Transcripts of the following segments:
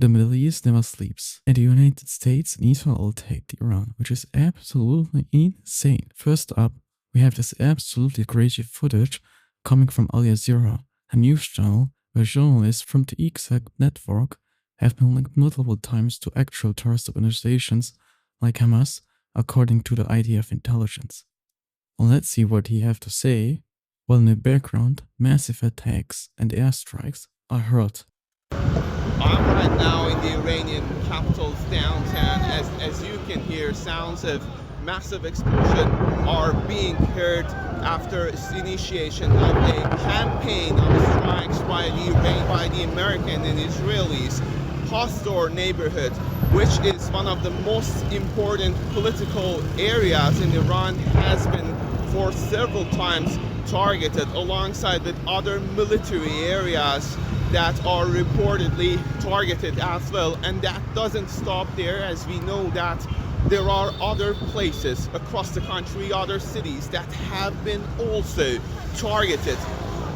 The Middle East never sleeps, and the United States and Israel attacked Iran, which is absolutely insane. First up, we have this absolutely crazy footage coming from Al Jazeera, a news channel where journalists from the exact network have been linked multiple times to actual terrorist organizations like Hamas, according to the IDF intelligence. Well, let's see what he have to say. While in the background, massive attacks and airstrikes are heard. I'm right now in the Iranian capital's downtown. As you can hear, sounds of massive explosion are being heard after initiation of a campaign of strikes by the American and Israelis. Pastor neighborhood, which is one of the most important political areas in Iran, has been for several times targeted alongside with other military areas that are reportedly targeted as well. And that doesn't stop there, as we know that there are other places across the country, other cities that have been also targeted.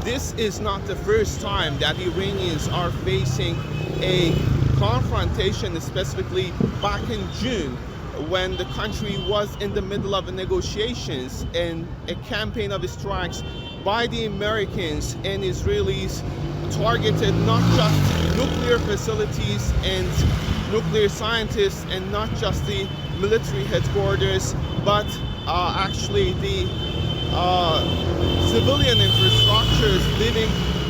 This is not the first time that Iranians are facing a confrontation, specifically back in June, when the country was in the middle of negotiations and a campaign of strikes by the Americans and Israelis targeted not just nuclear facilities and nuclear scientists and not just the military headquarters, but actually the civilian infrastructures, living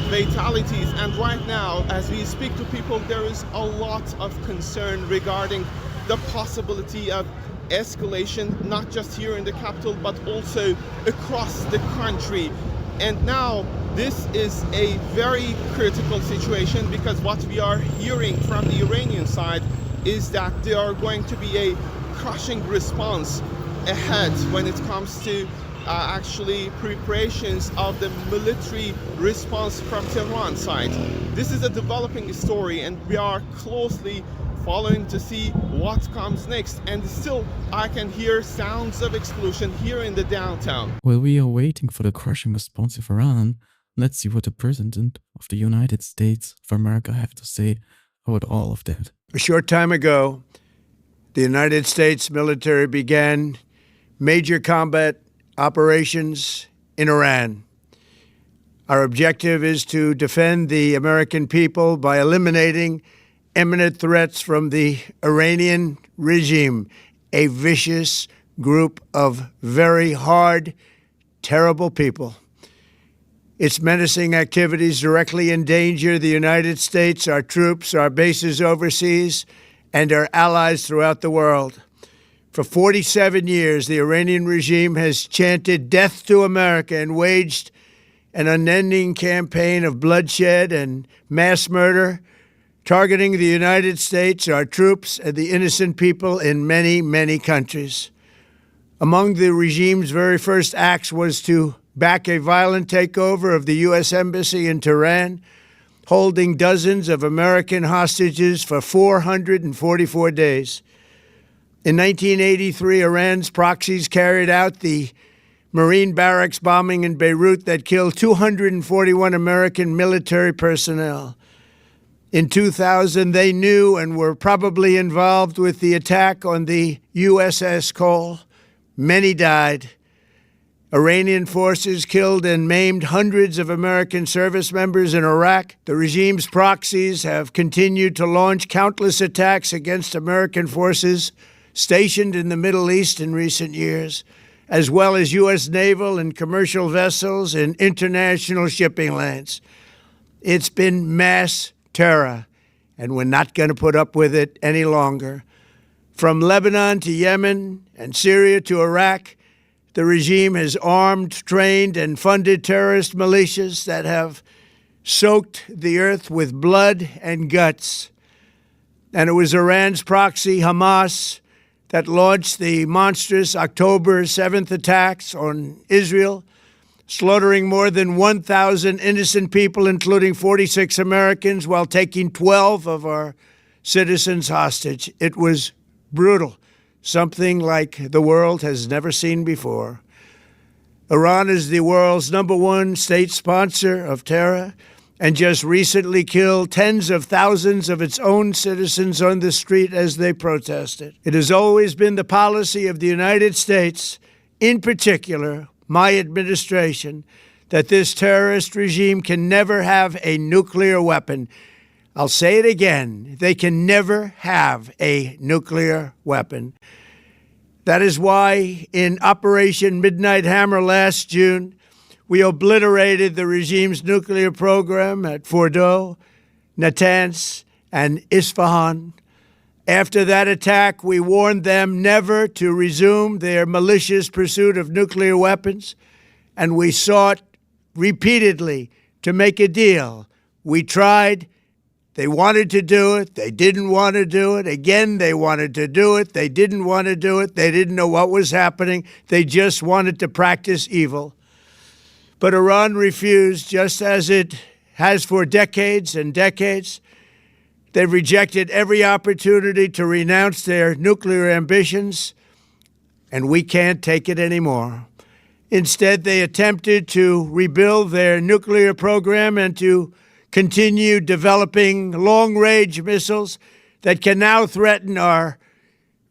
fatalities. And right now, as we speak to people, there is a lot of concern regarding the possibility of escalation, not just here in the capital, but also across the country. And now this is a very critical situation, because what we are hearing from the Iranian side is that there are going to be a crushing response ahead when it comes to actually preparations of the military response from Tehran side. This is a developing story, and we are closely following to see what comes next. And still, I can hear sounds of explosion here in the downtown. While we are waiting for the crushing response of Iran, let's see what the President of the United States of America have to say about all of that. A short time ago, the United States military began major combat operations in Iran. Our objective is to defend the American people by eliminating imminent threats from the Iranian regime, a vicious group of very hard, terrible people. Its menacing activities directly endanger the United States, our troops, our bases overseas, and our allies throughout the world. For 47 years, the Iranian regime has chanted death to America and waged an unending campaign of bloodshed and mass murder, targeting the United States, our troops, and the innocent people in many, many countries. Among the regime's very first acts was to back a violent takeover of the U.S. Embassy in Tehran, holding dozens of American hostages for 444 days. In 1983, Iran's proxies carried out the Marine barracks bombing in Beirut that killed 241 American military personnel. In 2000, they knew and were probably involved with the attack on the USS Cole. Many died. Iranian forces killed and maimed hundreds of American service members in Iraq. The regime's proxies have continued to launch countless attacks against American forces stationed in the Middle East in recent years, as well as U.S. naval and commercial vessels and international shipping lanes. It's been mass terror, and we're not going to put up with it any longer. From Lebanon to Yemen and Syria to Iraq, the regime has armed, trained, and funded terrorist militias that have soaked the earth with blood and guts. And it was Iran's proxy, Hamas, that launched the monstrous October 7th attacks on Israel, slaughtering more than 1,000 innocent people, including 46 Americans, while taking 12 of our citizens hostage. It was brutal, something like the world has never seen before. Iran is the world's #1 state sponsor of terror, and just recently killed tens of thousands of its own citizens on the street as they protested. It has always been the policy of the United States, in particular, my administration, that this terrorist regime can never have a nuclear weapon. I'll say it again. They can never have a nuclear weapon. That is why in Operation Midnight Hammer last June, we obliterated the regime's nuclear program at Fordow, Natanz, and Isfahan. After that attack, we warned them never to resume their malicious pursuit of nuclear weapons, and we sought repeatedly to make a deal. We tried. They wanted to do it. They didn't want to do it. Again, they wanted to do it. They didn't want to do it. They didn't know what was happening. They just wanted to practice evil. But Iran refused, just as it has for decades and decades. They've rejected every opportunity to renounce their nuclear ambitions, and we can't take it anymore. Instead, they attempted to rebuild their nuclear program and to continue developing long-range missiles that can now threaten our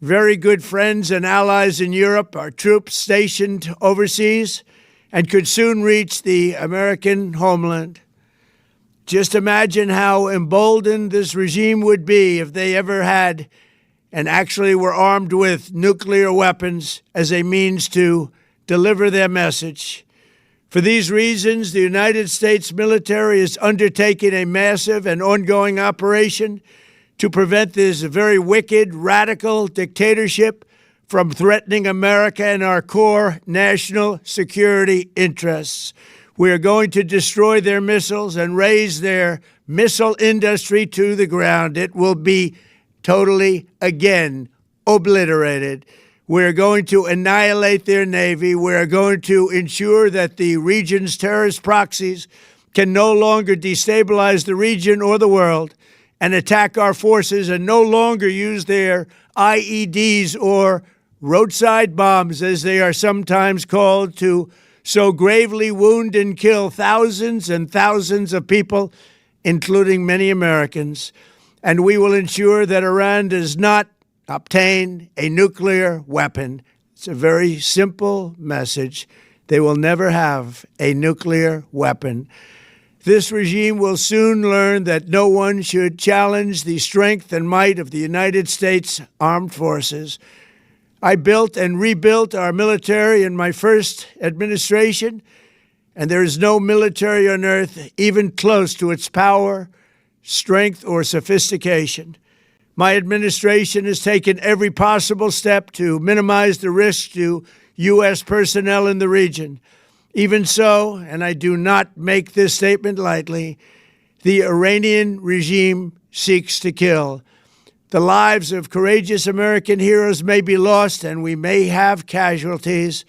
very good friends and allies in Europe, our troops stationed overseas, and could soon reach the American homeland. Just imagine how emboldened this regime would be if they ever had and actually were armed with nuclear weapons as a means to deliver their message. For these reasons, the United States military is undertaking a massive and ongoing operation to prevent this very wicked, radical dictatorship from threatening America and our core national security interests. We are going to destroy their missiles and raise their missile industry to the ground. It will be totally, again, obliterated. We're going to annihilate their Navy. We're going to ensure that the region's terrorist proxies can no longer destabilize the region or the world and attack our forces and no longer use their IEDs or roadside bombs, as they are sometimes called, to so gravely wound and kill thousands and thousands of people, including many Americans. And we will ensure that Iran does not obtain a nuclear weapon. It's a very simple message. They will never have a nuclear weapon. This regime will soon learn that no one should challenge the strength and might of the United States Armed Forces. I built and rebuilt our military in my first administration, and there is no military on earth even close to its power, strength, or sophistication. My administration has taken every possible step to minimize the risk to U.S. personnel in the region. Even so, and I do not make this statement lightly, the Iranian regime seeks to kill. The lives of courageous American heroes may be lost, and we may have casualties.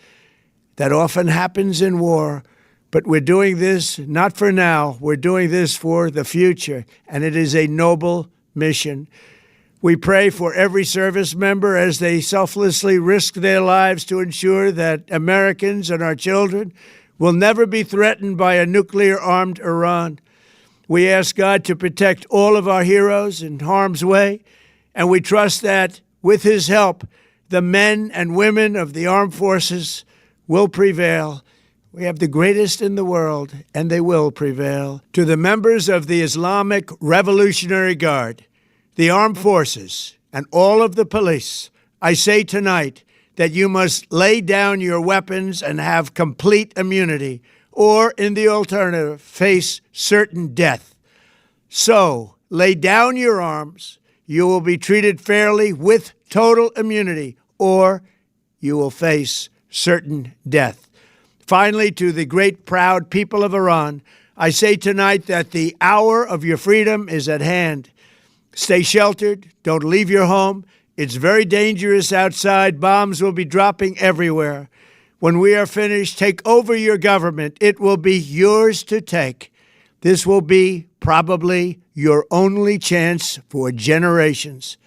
That often happens in war. But we're doing this not for now. We're doing this for the future, and it is a noble mission. We pray for every service member as they selflessly risk their lives to ensure that Americans and our children will never be threatened by a nuclear-armed Iran. We ask God to protect all of our heroes in harm's way, and we trust that, with his help, the men and women of the armed forces will prevail. We have the greatest in the world, and they will prevail. To the members of the Islamic Revolutionary Guard, the armed forces, and all of the police, I say tonight that you must lay down your weapons and have complete immunity, or, in the alternative, face certain death. So, lay down your arms. You will be treated fairly with total immunity, or you will face certain death. Finally, to the great proud people of Iran, I say tonight that the hour of your freedom is at hand. Stay sheltered. Don't leave your home. It's very dangerous outside. Bombs will be dropping everywhere. When we are finished, take over your government. It will be yours to take. This will be probably your only chance for generations.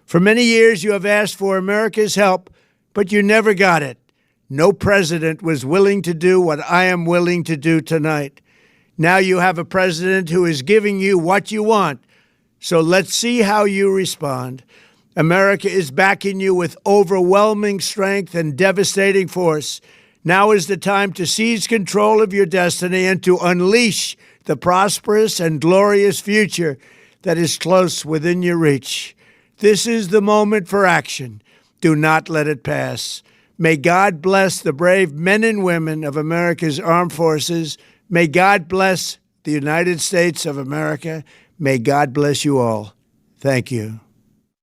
For many years, you have asked for America's help, but you never got it. No president was willing to do what I am willing to do tonight. Now you have a president who is giving you what you want. So let's see how you respond. America is backing you with overwhelming strength and devastating force. Now is the time to seize control of your destiny and to unleash the prosperous and glorious future that is close within your reach. This is the moment for action. Do not let it pass. May God bless the brave men and women of America's armed forces. May God bless the United States of America. May God bless you all. Thank you.